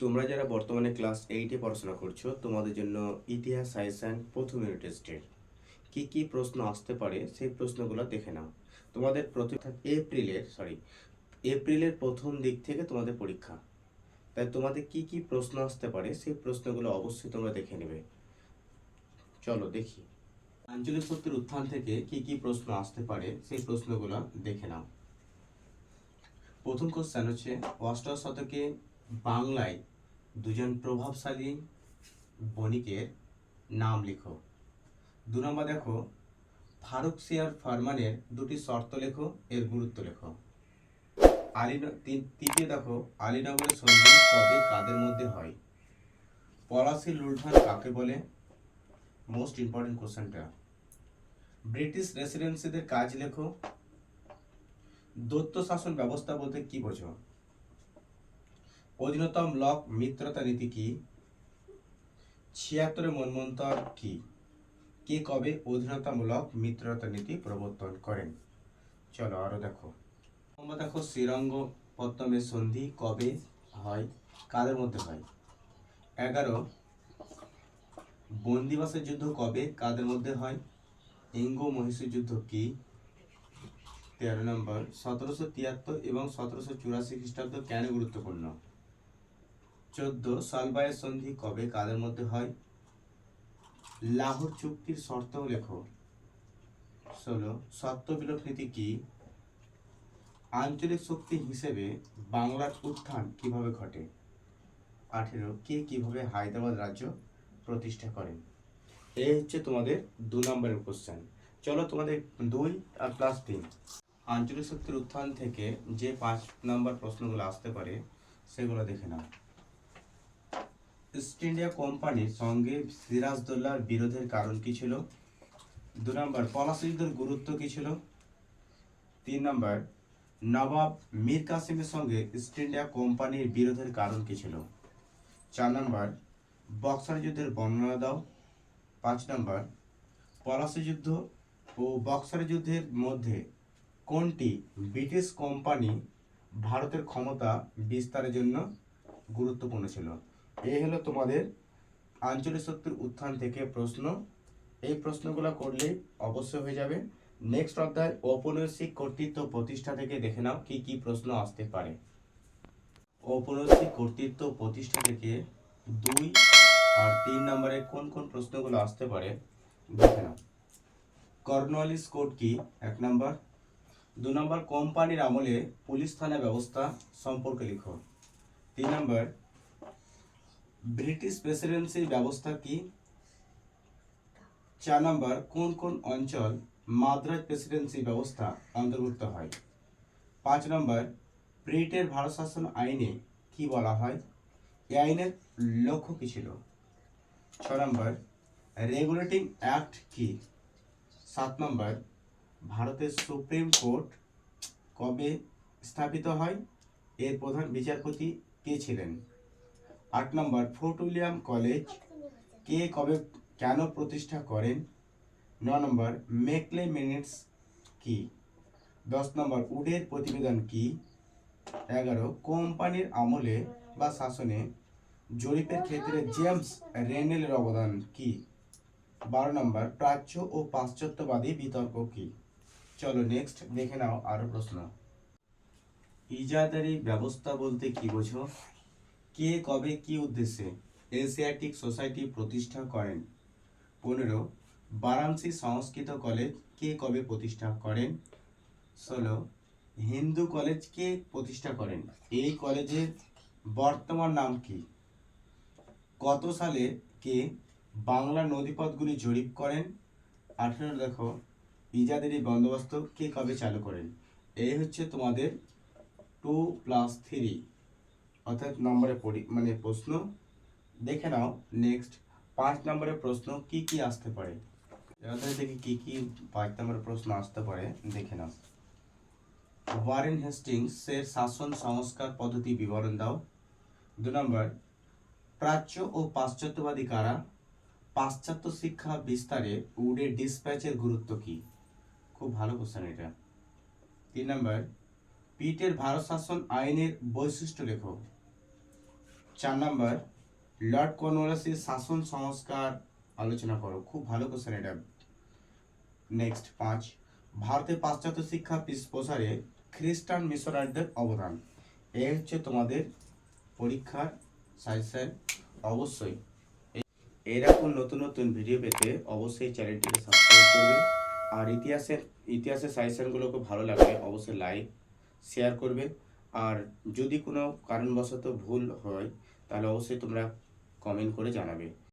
তোমরা যারা বর্তমানে ক্লাস 8-এ পড়াশোনা করছো, তোমাদের জন্য ইতিহাস সাজেশন প্রথম ইউনিট টেস্টের কী কী প্রশ্ন আসতে পারে সেই প্রশ্নগুলো দেখে নাও। তোমাদের প্রথম এপ্রিলের প্রথম দিক থেকে তোমাদের পরীক্ষা, তাই তোমাদের কী কী প্রশ্ন আসতে পারে সেই প্রশ্নগুলো অবশ্যই তোমরা দেখে নেবে। চলো দেখি আঞ্চলিক শক্তির উত্থান থেকে কী কী প্রশ্ন আসতে পারে সেই প্রশ্নগুলো দেখে নাও। প্রথম কোশ্চেন হচ্ছে, অষ্টদশ শতকে বাংলায় দুজন প্রভাবশালী বণিকের নাম লিখো। 2 নম্বর দেখো, ফারুকসিয়ার ফরমানের দুটি শর্ত লেখো, এর গুরুত্ব লেখো। তৃতীয় দেখো, আলীনগরের সন্ধি কবে কাদের মধ্যে হয়। পলাশীর লুণ্ঠন কাকে বলে? মোস্ট ইম্পর্টেন্ট কোশ্চেনটা। ব্রিটিশ রেসিডেন্সিদের কাজ লেখো। দৈত্য শাসন ব্যবস্থা বলতে কি বোঝো? অধীনতামূলক মিত্রতা নীতি কি? 76 মন্বন্তর কি? কে কবে অধীনতামূলক মিত্রতা নীতি প্রবর্তন করেন? চলো আরো দেখো। তোমরা দেখো, শ্রীরঙ্গপত্তমের সন্ধি কবে হয়, কাদের মধ্যে হয়? 11 বন্দিবাসের যুদ্ধ কবে কাদের মধ্যে হয়? ইঙ্গ মহীশূর যুদ্ধ কি? 13 নম্বর, 1773 এবং 1784 খ্রিস্টাব্দ কেন গুরুত্বপূর্ণ? 14 সালবায়ের সন্ধি কবে কাদের মধ্যে হয়? লাহোর চুক্তির শর্ত লেখো। 16 সত্যবিলোপ নীতি কি? আঞ্চলিক শক্তি হিসেবে বাংলার উত্থান কিভাবে ঘটে? 18 কে কিভাবে হায়দ্রাবাদ রাজ্য প্রতিষ্ঠা করেন? এই হচ্ছে তোমাদের 2 নম্বরের কোশ্চেন। চলো তোমাদের 2 আর প্লাস 3 আঞ্চলিক শক্তির উত্থান থেকে যে 5 নম্বর প্রশ্নগুলো আসতে পারে সেগুলো দেখে নাও। ইস্ট ইন্ডিয়া কোম্পানির সঙ্গে সিরাজদৌল্লার বিরোধের কারণ কি ছিল? 2 নম্বর, পলাশী যুদ্ধের গুরুত্ব কি ছিল? 3 নম্বর, নবাব মীর কাসিমের সঙ্গে ইস্ট ইন্ডিয়া কোম্পানির বিরোধের কারণ কি ছিল? 4 নম্বর, বক্সার যুদ্ধের বর্ণনা দাও। 5 নম্বর, পলাশী যুদ্ধ ও বক্সার যুদ্ধের মধ্যে কোনটি ব্রিটিশ কোম্পানি ভারতের ক্ষমতা বিস্তারের জন্য গুরুত্বপূর্ণ ছিল? এই হলো তোমাদের আঞ্চলিক শক্তির উত্থান থেকে প্রশ্ন। এই প্রশ্নগুলো করলেই অবশ্যই হয়ে যাবে। নেক্সট অধ্যায় ঔপনিবেশিক কর্তৃত্ব প্রতিষ্ঠা থেকে দেখে নাও কি কি প্রশ্ন আসতে পারে। ঔপনিবেশিক কর্তৃত্ব প্রতিষ্ঠা থেকে 2 আর 3 নম্বরে কোন কোন প্রশ্নগুলো আসতে পারে দেখে নাও। কর্নওয়ালিস কোড কি? 1 নম্বর। 2 নম্বর, কোম্পানির আমলে পুলিশ থানা ব্যবস্থা সম্পর্কে লিখো। 3 নম্বর, ব্রিটিশ প্রেসিডেন্সি ব্যবস্থা কি? 4 নম্বর, কোন কোন অঞ্চল মাদ্রাজ প্রেসিডেন্সি ব্যবস্থা অন্তর্ভুক্ত হয়? 5 নম্বর, ব্রিটের ভারত শাসন আইনে কি বলা হয়? এই আইনের লক্ষ্য কি ছিল? 6 নম্বর, রেগুলেটিং অ্যাক্ট কি? 7 নম্বর, ভারতের সুপ্রিম কোর্ট কবে স্থাপিত হয়? এর প্রধান বিচারপতি কে ছিলেন? 8 নম্বর, ফোর্ট উইলিয়াম কলেজ কে কবে কেন প্রতিষ্ঠা করেন? 9 নম্বর, মেকলে মিনিটস কি? 10 নম্বর, উডের প্রতিবেদন কি? 11 কোম্পানির আমলে বা শাসনে জরিপের ক্ষেত্রে জেমস রেনেলের অবদান কি? 12 নম্বর, প্রাচ্য ও পাশ্চাত্যবাদী বিতর্ক কি? চলো নেক্সট দেখে নাও আরো প্রশ্ন। ইজাদারি ব্যবস্থা বলতে কি বোঝো? কে কবে কি উদ্দেশ্যে এশিয়াটিক সোসাইটি প্রতিষ্ঠা করেন? 15 বারাণসী সংস্কৃত কলেজ কে কবে প্রতিষ্ঠা করেন? 16 হিন্দু কলেজ কে প্রতিষ্ঠা করেন? এই কলেজের বর্তমান নাম কি? কত সালে কে বাংলা নদীপথগুলি জরিপ করেন? 18 দেখো, ইজাদারি বন্দোবস্ত কে কবে চালু করেন? এই হচ্ছে তোমাদের 2+3 অর্থাৎ নম্বরে প্রশ্ন দেখে নাও। নেক্সট 5 নম্বরের প্রশ্ন কি কি আসতে পারে দেখি কি কি 5 নম্বরের প্রশ্ন আসতে পারে দেখে নাও। ওয়ারেন হেস্টিংসের শাসন সংস্কার পদ্ধতি বিবরণ দাও। 2 নম্বর, প্রাচ্য ও পাশ্চাত্যবাদী কারা? পাশ্চাত্য শিক্ষা বিস্তারে উডের ডিসপ্যাচের গুরুত্ব কি? খুব ভালো কোশ্চেন এটা। 3 নম্বর, পিটের ভারত শাসন আইনের বৈশিষ্ট্য লেখো। 4 নাম্বার লর্ড কর্নওয়ালিসের শাসন সংস্কার আলোচনা করো। খুব ভালো কোশ্চেন এটা। নেক্সট 5 ভারতে পাশ্চাত্য শিক্ষা প্রসারে খ্রিস্টান মিশনারিদের অবদান। এই হচ্ছে তোমাদের পরীক্ষার সাজেশন। অবশ্যই এরকম নতুন নতুন ভিডিও পেতে অবশ্যই চ্যানেলটিকে সাবস্ক্রাইব করবে। আর ইতিহাসের সাজেশনগুলোকে ভালো লাগলে অবশ্যই লাইক শেয়ার করবে। আর যদি কোনো কারণবশত ভুল হয় তাহলে অবশ্যই তোমরা কমেন্ট করে জানাবে।